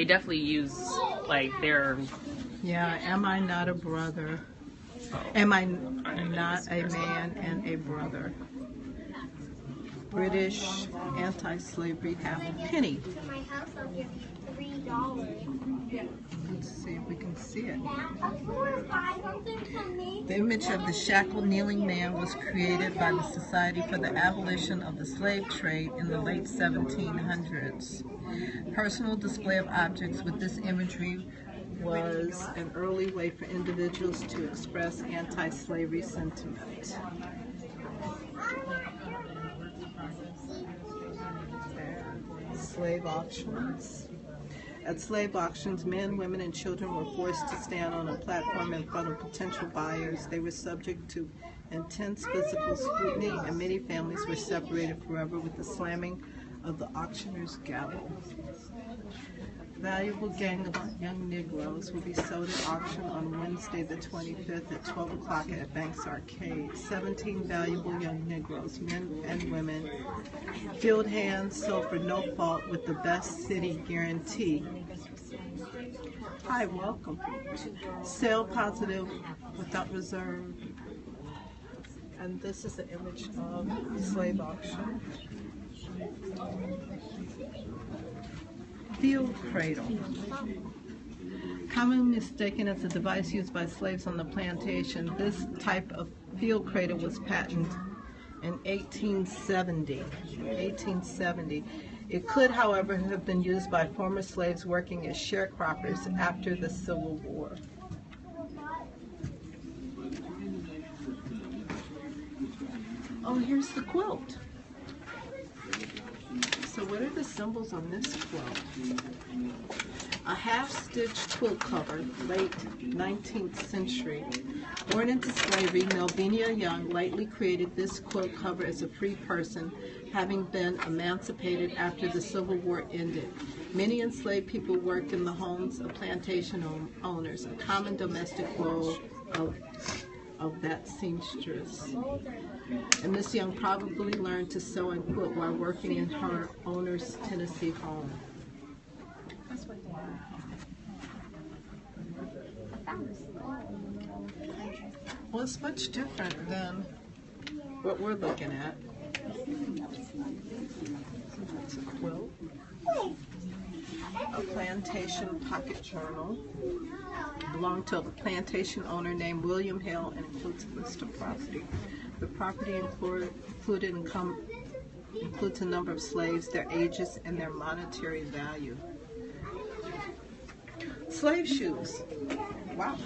They definitely use like their. Yeah, am I not a brother? Am I not a man and a brother? British anti-slavery half a penny. Let's see if we can see it. The image of the shackled kneeling man was created by the Society for the Abolition of the Slave Trade in the late 1700s. Personal display of objects with this imagery was an early way for individuals to express anti-slavery sentiment. Slave auctions. At slave auctions, men, women, and children were forced to stand on a platform in front of potential buyers. They were subject to intense physical scrutiny, and many families were separated forever with the slamming of the auctioneer's gavel. Valuable gang of young Negroes will be sold at auction on Wednesday the 25th at 12 o'clock at Banks Arcade. 17 valuable young Negroes, men and women, field hands sold for no fault with the best city guarantee. Hi, welcome. Sale positive without reserve. And this is an image of the slave auction. Field cradle. Commonly mistaken as a device used by slaves on the plantation, this type of field cradle was patented in 1870. It could, however, have been used by former slaves working as sharecroppers after the Civil War. Oh, here's the quilt. So what are the symbols on this quilt? A half-stitched quilt cover, late 19th century. Born into slavery, Melvina Young lightly created this quilt cover as a free person, having been emancipated after the Civil War ended. Many enslaved people worked in the homes of plantation owners, a common domestic role of that seamstress. And Miss Young probably learned to sew and quilt while working in her owner's Tennessee home. Well, it's much different than what we're looking at. That's a quilt. A plantation pocket journal. Belonged to a plantation owner named William Hill and includes a list of property. The property includes a number of slaves, their ages, and their monetary value. Slave shoes. Wow.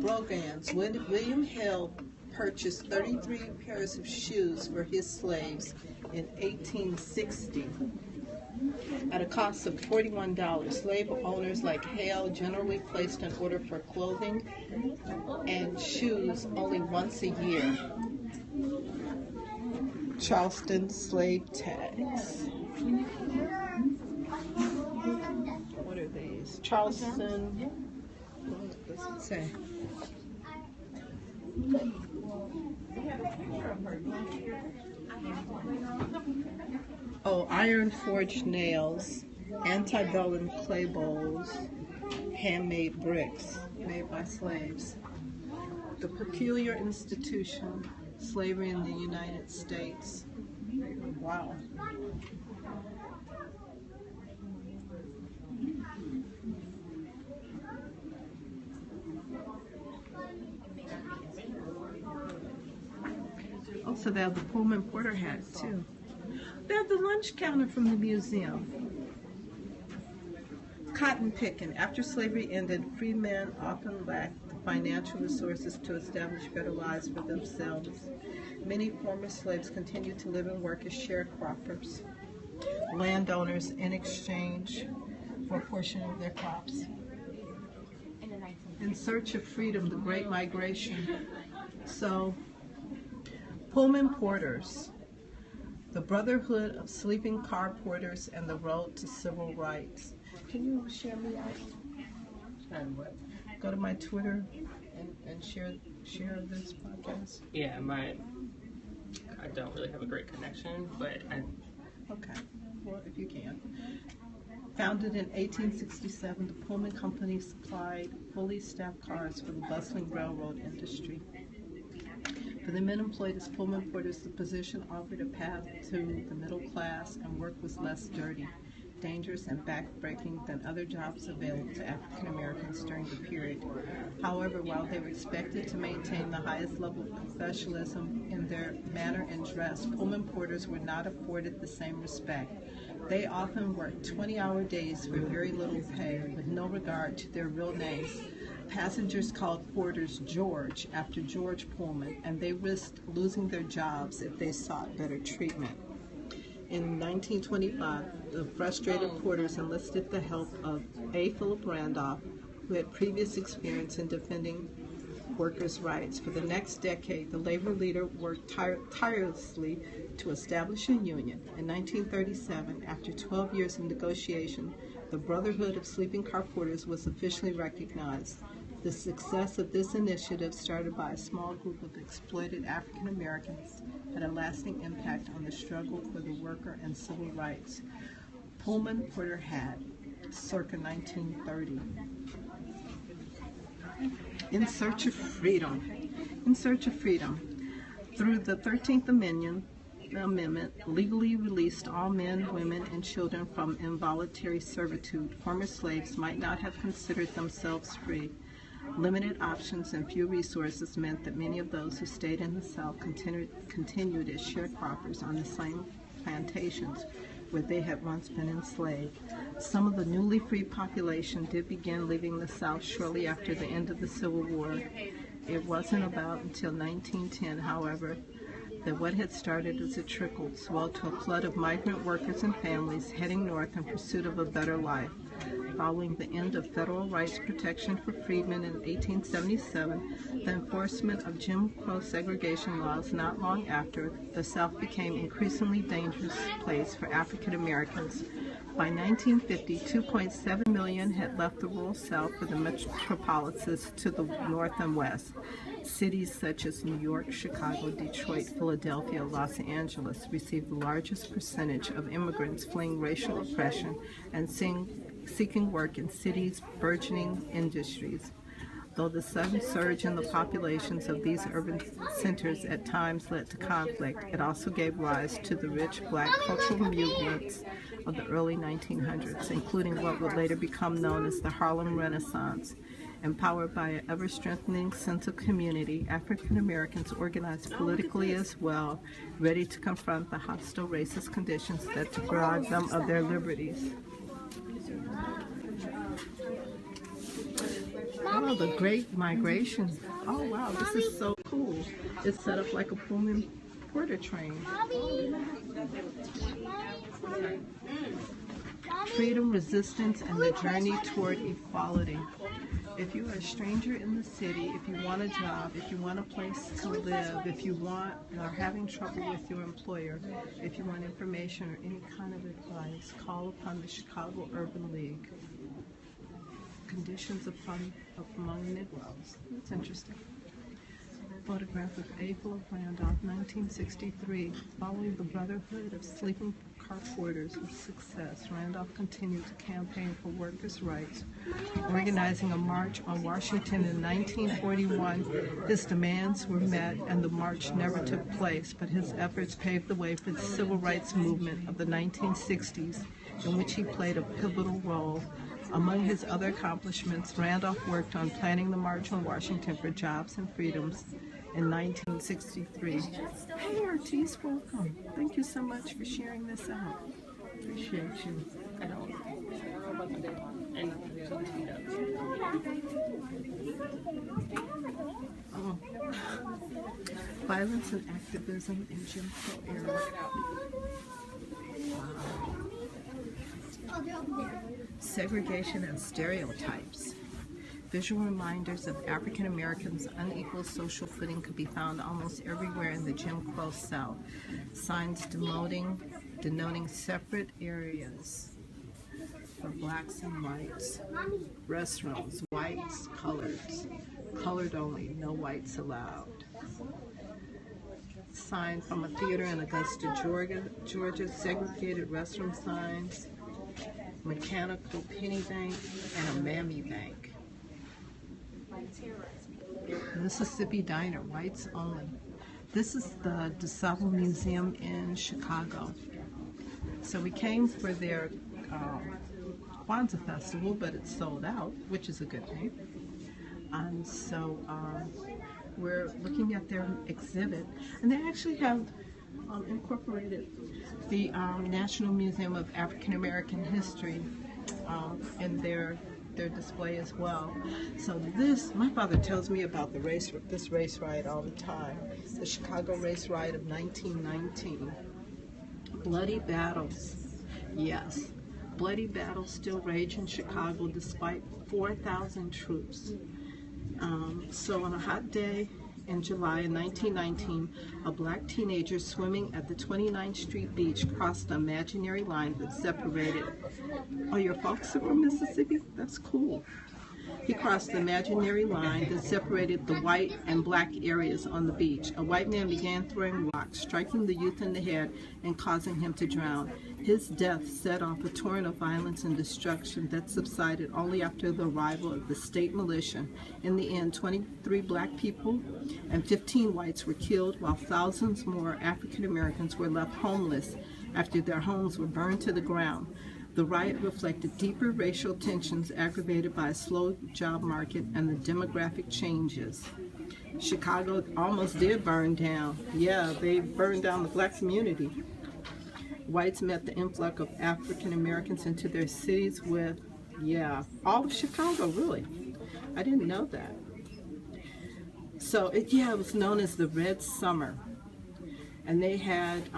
Brogans. William Hill purchased 33 pairs of shoes for his slaves in 1860 at a cost of $41. Slave owners like Hale generally placed an order for clothing and shoes only once a year. Charleston slave tags. What are these? Charleston, what does it say? Oh, iron forged nails, antebellum clay bowls, handmade bricks made by slaves. The peculiar institution, slavery in the United States. Wow. Also, they have the Pullman Porter hat, too. They have the lunch counter from the museum. Cotton picking. After slavery ended, free men often lacked the financial resources to establish better lives for themselves. Many former slaves continued to live and work as sharecroppers, landowners in exchange for a portion of their crops. In search of freedom, the Great Migration. So, Pullman Porters, the Brotherhood of Sleeping Car Porters and the Road to Civil Rights. Can you share me out? And what? Go to my Twitter and share this podcast. Yeah, I don't really have a great connection, but Okay, well, if you can. Founded in 1867, the Pullman Company supplied fully staffed cars for the bustling railroad industry. For the men employed as Pullman porters, the position offered a path to the middle class, and work was less dirty, dangerous, and backbreaking than other jobs available to African Americans during the period. However, while they were expected to maintain the highest level of professionalism in their manner and dress, Pullman porters were not afforded the same respect. They often worked 20-hour days for very little pay, with no regard to their real names. Passengers called porters George after George Pullman, and they risked losing their jobs if they sought better treatment. In 1925, the frustrated porters enlisted the help of A. Philip Randolph, who had previous experience in defending workers' rights. For the next decade, the labor leader worked tirelessly to establish a union. In 1937, after 12 years of negotiation, the Brotherhood of Sleeping Car Porters was officially recognized. The success of this initiative, started by a small group of exploited African Americans, had a lasting impact on the struggle for the worker and civil rights. Pullman porter hat, circa 1930. In Search of Freedom. In Search of Freedom. Through the 13th Amendment, legally released all men, women, and children from involuntary servitude. Former slaves might not have considered themselves free. Limited options and few resources meant that many of those who stayed in the South continued as sharecroppers on the same plantations where they had once been enslaved. Some of the newly freed population did begin leaving the South shortly after the end of the Civil War. It wasn't about until 1910, however, that what had started as a trickle swelled to a flood of migrant workers and families heading north in pursuit of a better life. Following the end of federal rights protection for freedmen in 1877, the enforcement of Jim Crow segregation laws not long after, the South became an increasingly dangerous place for African Americans. By 1950, 2.7 million had left the rural South for the metropolises to the north and west. Cities such as New York, Chicago, Detroit, Philadelphia, Los Angeles received the largest percentage of immigrants fleeing racial oppression and seeking work in cities' burgeoning industries. Though the sudden surge in the populations of these urban centers at times led to conflict, it also gave rise to the rich black cultural movements of the early 1900s, including what would later become known as the Harlem Renaissance. Empowered by an ever-strengthening sense of community, African Americans organized politically as well, ready to confront the hostile racist conditions that deprived them of their liberties. Oh, the Great Migration. Oh, wow, this is so cool. It's set up like a Pullman porter train. Freedom, resistance, and the journey toward equality. If you are a stranger in the city, if you want a job, if you want a place to live, if you are having trouble with your employer, if you want information or any kind of advice, call upon the Chicago Urban League. Conditions among Negroes. That's interesting. Photograph of A. Philip Randolph, 1963. Following the Brotherhood of Sleeping Car Porters with success, Randolph continued to campaign for workers' rights, organizing a march on Washington in 1941. His demands were met and the march never took place, but his efforts paved the way for the civil rights movement of the 1960s, in which he played a pivotal role. Among his other accomplishments, Randolph worked on planning the March on Washington for Jobs and Freedoms in 1963. Hey, Ortiz, welcome. Thank you so much for sharing this out. Appreciate you. I don't know about the day one. And something else. Oh. Violence and activism in Jim Crow era. Wow. Segregation and stereotypes. Visual reminders of African Americans' unequal social footing could be found almost everywhere in the Jim Crow South. Signs denoting separate areas for blacks and whites. Restrooms, whites, coloreds. Colored only, no whites allowed. Sign from a theater in Augusta, Georgia, segregated restroom signs. mechanical penny bank, and a mammy bank. Mississippi Diner, whites only. This is the DuSable Museum in Chicago. So we came for their Kwanzaa festival, but it's sold out, which is a good thing. And so we're looking at their exhibit, and they actually have incorporated the National Museum of African American History in their display as well. So this, my father tells me about this race riot all the time. The Chicago race riot of 1919. Bloody battles, yes. Bloody battles still rage in Chicago despite 4,000 troops. So on a hot day in July in 1919, a black teenager swimming at the 29th Street beach crossed the imaginary line that separated. Oh, your folks are from Mississippi? That's cool. He crossed the imaginary line that separated the white and black areas on the beach. A white man began throwing rocks, striking the youth in the head and causing him to drown. His death set off a torrent of violence and destruction that subsided only after the arrival of the state militia. In the end, 23 black people and 15 whites were killed, while thousands more African Americans were left homeless after their homes were burned to the ground. The riot reflected deeper racial tensions aggravated by a slow job market and the demographic changes. Chicago almost did burn down. Yeah, they burned down the black community. Whites met the influx of African Americans into their cities with, all of Chicago, really. I didn't know that. So, it was known as the Red Summer. And they had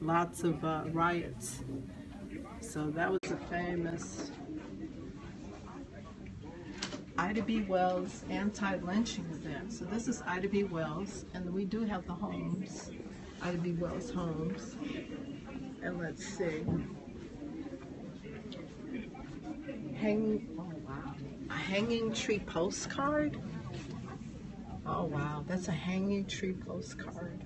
lots of riots. So that was a famous Ida B. Wells anti-lynching event. So this is Ida B. Wells, and we do have the homes, Ida B. Wells homes. And let's see. A hanging tree postcard. Oh wow, that's a hanging tree postcard.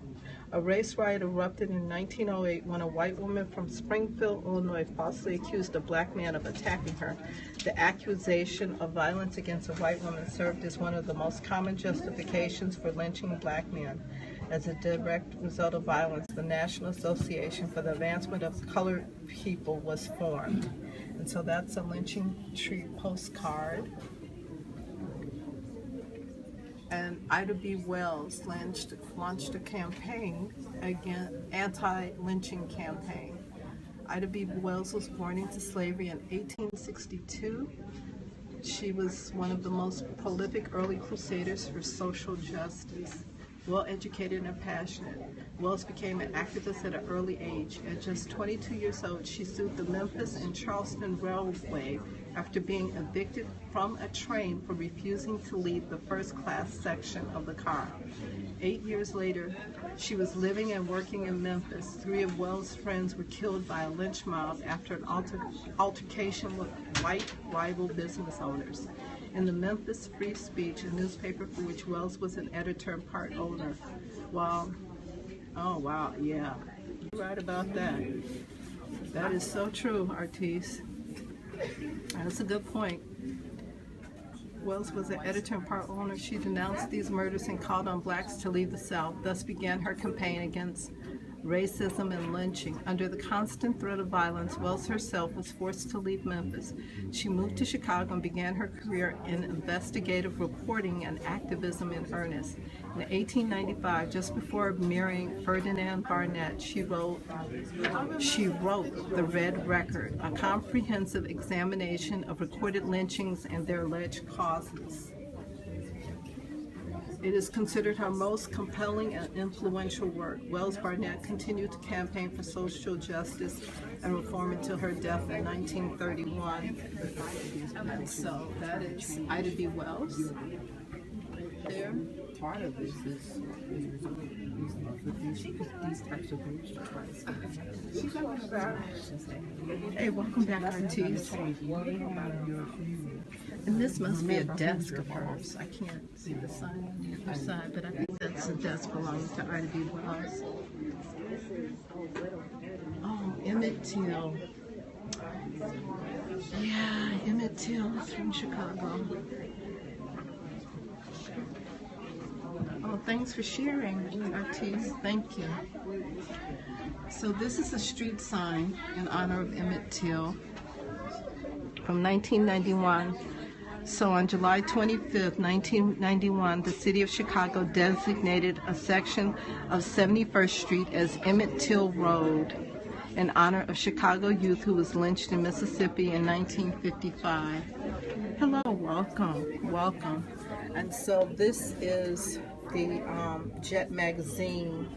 A race riot erupted in 1908 when a white woman from Springfield, Illinois, falsely accused a black man of attacking her. The accusation of violence against a white woman served as one of the most common justifications for lynching black men. As a direct result of violence, the National Association for the Advancement of Colored People was formed. And so that's a lynching tree postcard. And Ida B. Wells launched a campaign against anti-lynching campaign. Ida B. Wells was born into slavery in 1862. She was one of the most prolific early crusaders for social justice. Well-educated and passionate, Wells became an activist at an early age. At just 22 years old, she sued the Memphis and Charleston Railway after being evicted from a train for refusing to leave the first-class section of the car. 8 years later, she was living and working in Memphis. 3 of Wells' friends were killed by a lynch mob after an altercation with white rival business owners. In the Memphis Free Speech, a newspaper for which Wells was an editor and part owner. Oh wow, yeah, you're right about that. That is so true, Artis. That's a good point. Wells was an editor and part owner. She denounced these murders and called on blacks to leave the South, thus began her campaign against racism and lynching. Under the constant threat of violence, Wells herself was forced to leave Memphis. She moved to Chicago and began her career in investigative reporting and activism in earnest. In 1895, just before marrying Ferdinand Barnett, she wrote The Red Record, a comprehensive examination of recorded lynchings and their alleged causes. It is considered her most compelling and influential work. Wells Barnett continued to campaign for social justice and reform until her death in 1931. And so that is Ida B. Wells. There. Part of this is these types of groups to try to stay. Hey, welcome back, Artis. And this must be a desk of hers. I can't see the sign on the other side, but I think that's a desk belonging to Ida B. Wells. Oh, Emmett Till. Yeah, Emmett Till from Chicago. Oh, thanks for sharing, Artis. Thank you. So this is a street sign in honor of Emmett Till from 1991. So on July 25th, 1991, the city of Chicago designated a section of 71st Street as Emmett Till Road in honor of Chicago youth who was lynched in Mississippi in 1955. Hello, welcome, welcome. And so this is the Jet magazine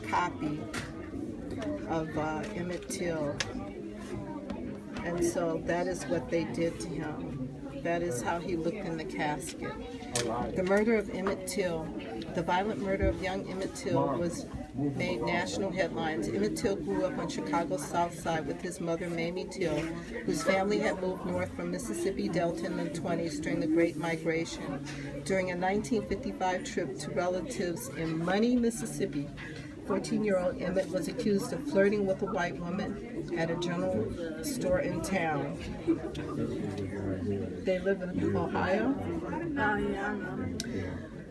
copy of Emmett Till. And so that is what they did to him. That is how he looked in the casket. The murder of Emmett Till, the violent murder of young Emmett Till was made national headlines. Emmett Till grew up on Chicago's South Side with his mother, Mamie Till, whose family had moved north from Mississippi Delta in the 1920s during the Great Migration. During a 1955 trip to relatives in Money, Mississippi, 14-year-old Emmett was accused of flirting with a white woman at a general store in town. They live in Ohio.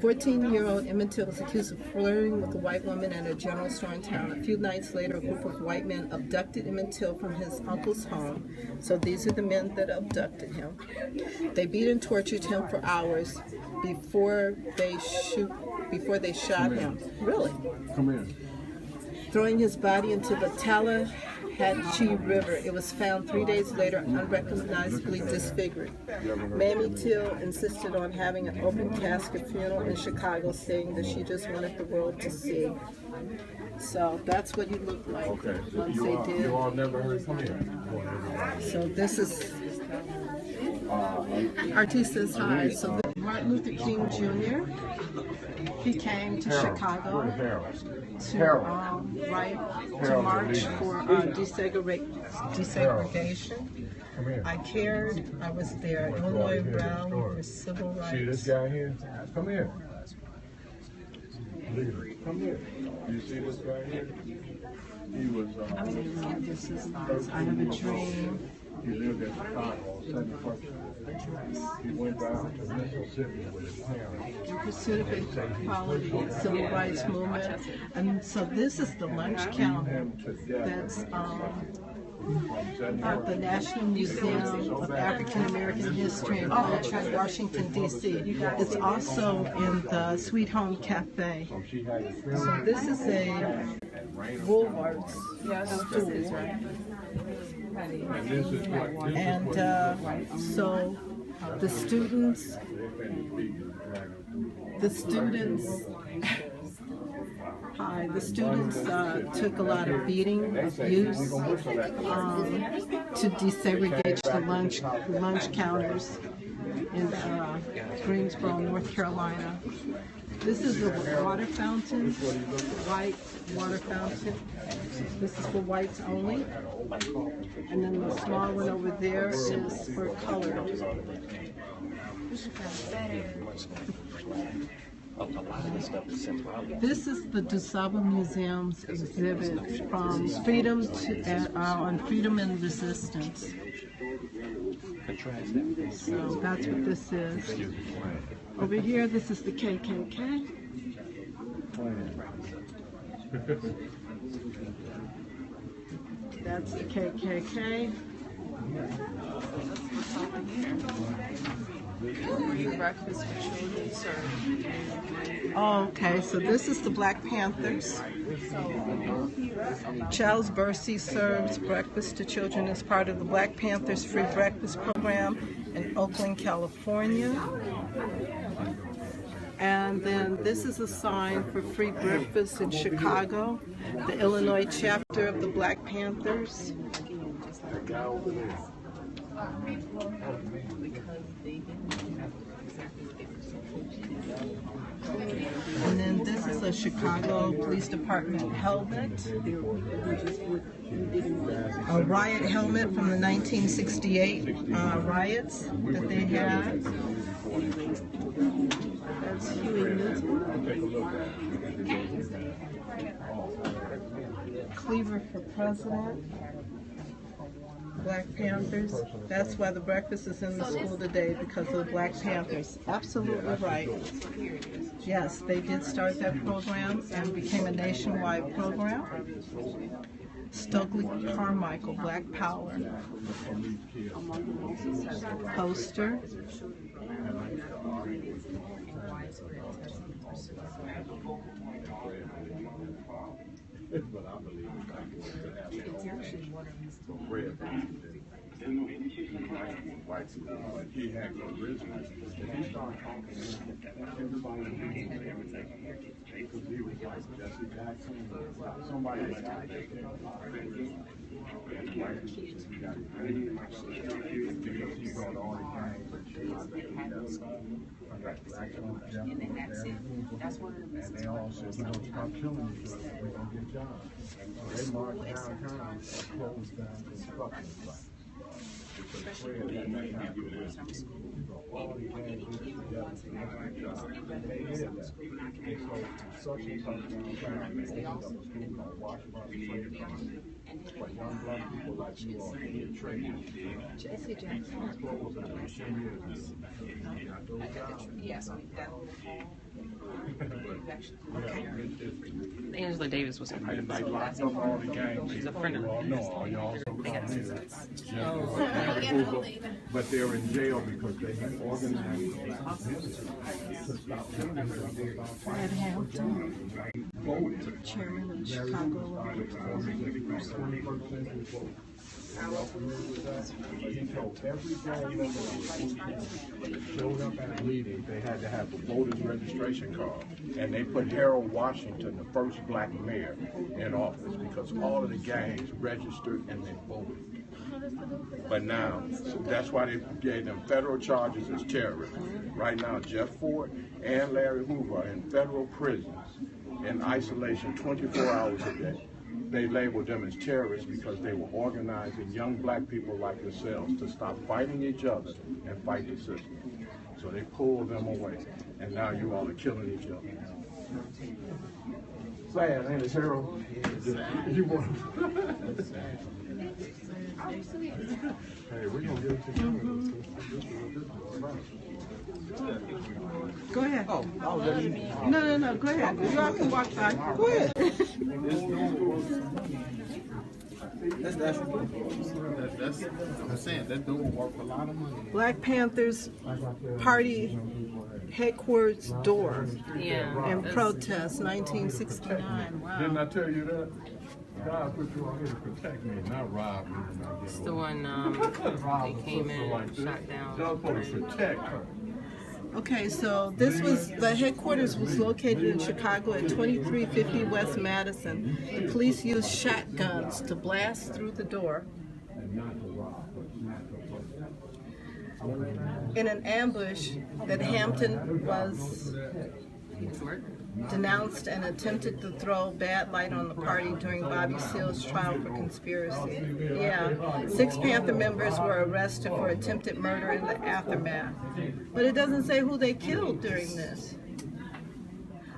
14-year-old Emmett Till was accused of flirting with a white woman at a general store in town. A few nights later, a group of white men abducted Emmett Till from his uncle's home. So these are the men that abducted him. They beat and tortured him for hours before they shot him. Really? Come in. Throwing his body into the Tallahatchie River. It was found 3 days later, unrecognizably disfigured. Mamie Till insisted on having an open casket funeral in Chicago, saying that she just wanted the world to see. So that's what he looked like once they did. You all never heard? Come here. So this is Artis says hi. So Martin Luther King Jr. He came to Chicago to march for desegregation. I cared. I was there. Illinois rally for civil rights. See this guy here? Come here. Come here. You see this guy here? He was. This is nice. I have a dream. He lived in Chicago, 71st. He went down to Mississippi with his parents. In pursuit of equality, civil rights movement. And so this is the lunch counter that's at the National Museum of African American History and Culture in Washington, D.C. It's also in the Sweet Home Cafe. So this is a Woolworths stool. And so the students took a lot of beating, abuse to desegregate the lunch counters in Greensboro, North Carolina. This is a water fountain, white water fountain. This is for whites only. And then the small one over there is for colored. This is the DuSable Museum's exhibit from Freedom on Freedom and Resistance. So that's what this is. Over here, this is the KKK. That's the KKK. Breakfast for children served. Oh, okay, so this is the Black Panthers. Charles Bursey serves breakfast to children as part of the Black Panthers free breakfast program in Oakland, California. And then this is a sign for free breakfast in Chicago, the Illinois chapter of the Black Panthers. And then this is a Chicago Police Department helmet, a riot helmet from the 1968 riots that they had. That's Huey Newton. Cleaver for president. Black Panthers. That's why the breakfast is in the school today, because of the Black Panthers. Absolutely right. Yes, they did start that program and became a nationwide program. Stokely Carmichael, Black Power. Poster. But I believe it's actually one of his red white people, but he had charisma. And he started talking to everybody because he was like Jesse Jackson, somebody like that. And white people said, you got to agree because he brought all the gangs and shit. And they all said, you know, stop killing each other, we're going to get jobs. So they marched downtown and closed down construction sites. All the gangs get together to make jobs. And they did that. And so construction comes downtown and they opened up a school called Washington Trade Company. But young black people like you all can get trained. Jesse Jackson. Closed down 10 years ago. Yes, that whole Angela Davis was a part of They this. locked up all the gangs. She's a friend of mine. No, are y'all but they're in jail because they had organized to stop them. Fred Hampton, chairman of the Chicago. He told every gang member that showed up at a meeting, they had to have a voter's registration card. And they put Harold Washington, the first black mayor, in office because all of the gangs registered and they voted. But now, that's why they gave them federal charges as terrorism. Right now, Jeff Ford and Larry Hoover are in federal prisons in isolation 24 hours a day. They labeled them as terrorists because they were organizing young black people like yourselves to stop fighting each other and fight the system. So they pulled them away, and now you all are killing each other. Sad, ain't it, Harold? You want? Hey, we're gonna get it together. Go ahead. No, go ahead. You all can walk by. Go ahead. That's I'm saying that dude will work a lot of money. Black Panthers Party headquarters door in protest, 1969. Wow. Didn't I tell you that? God put you on here to protect me, not rob me. It's the one they came in and shot down. Y'all supposed to protect her. Okay, so the headquarters was located in Chicago at 2350 West Madison. The police used shotguns to blast through the door. In an ambush that Hampton was denounced and attempted to throw bad light on the party during Bobby Seale's trial for conspiracy. Yeah, 6 Panther members were arrested for attempted murder in the aftermath. But it doesn't say who they killed during this.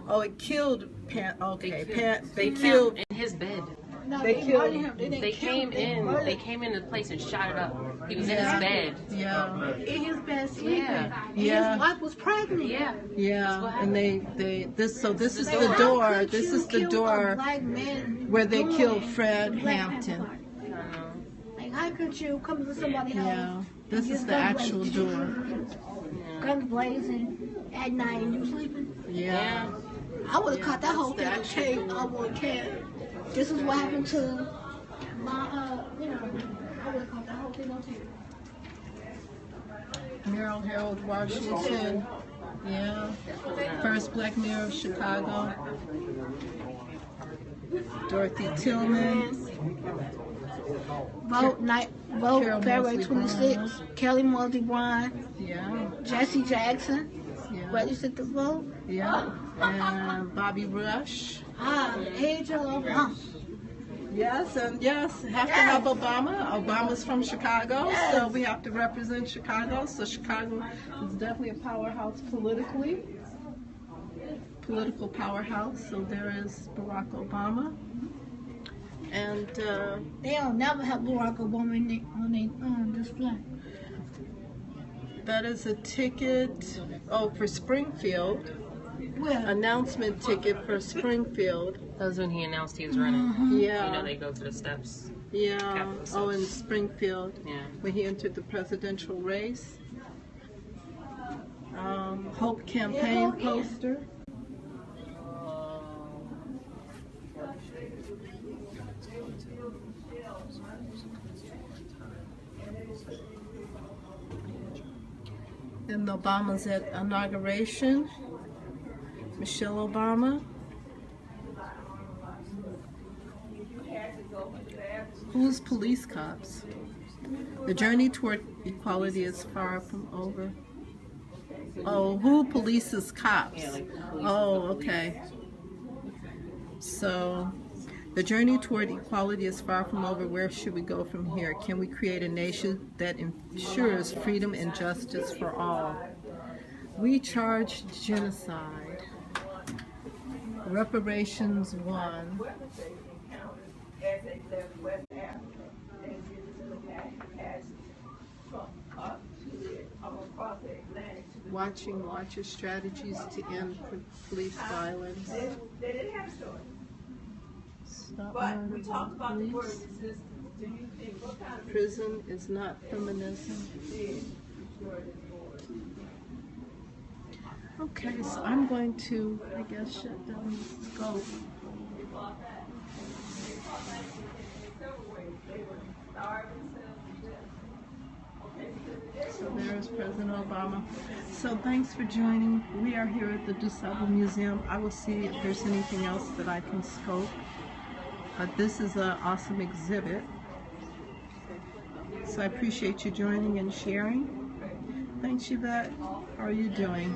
Oh, it killed they killed in his bed. They killed. They came in the place and shot it up. He was in his bed. Yeah. In his bed sleeping. Yeah. Yeah. His wife was pregnant. Yeah. Yeah, and this is the door. This is the door where they killed Fred Hampton. Like, how could you come to somebody's house? Yeah, this is the actual door. Guns blazing at night and you sleeping? Yeah. I would have caught that whole thing on tape. I wouldn't care. This is what happened to my, I would have caught that whole thing on tape. Mayor Harold Washington. Yeah. First black mayor of Chicago. Dorothy Tillman. Vote February 26th. Kelly Mosey Bryan. Yeah. Jesse Jackson. Yeah. Registered to vote. Yeah. And Bobby Rush. Angel Obama. Yes, and have to have Obama. Obama's from Chicago, so we have to represent Chicago. So Chicago is definitely a powerhouse politically. Political powerhouse. So there is Barack Obama. And They don't never have Barack Obama on their display. that is a ticket, for Springfield. Well, Announcement ticket for Springfield. That was when he announced he was running. Yeah. You know, they go to the steps. Yeah. Capitol Oh, steps. in Springfield. Yeah. When he entered the presidential race. Hope campaign poster. And Obama's at inauguration. Michelle Obama. Who's police cops? The journey toward equality is far from over. Oh, who polices cops? Yeah, like police. Oh, okay. So, the journey toward equality is far from over. Where should we go from here? Can we create a nation that ensures freedom and justice for all? We charge genocide. Reparations 1. Watching Watchers strategies to end police violence. Stop murder by police. Prison is not feminism. Okay, so I'm going to, I guess, shut down the scope. So there's President Obama. So thanks for joining. We are here at the DuSable Museum. I will see if there's anything else that I can scope. But this is an awesome exhibit. So I appreciate you joining and sharing. Thanks, Yvette. How are you doing?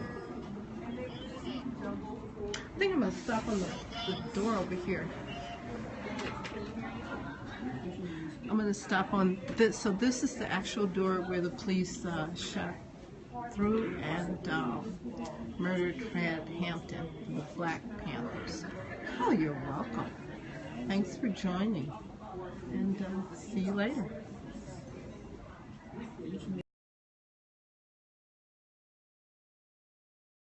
I think I'm going to stop on the door over here. I'm going to stop on this. So this is the actual door where the police shot through and murdered Fred Hampton, the Black Panthers. Oh, you're welcome. Thanks for joining. And see you later.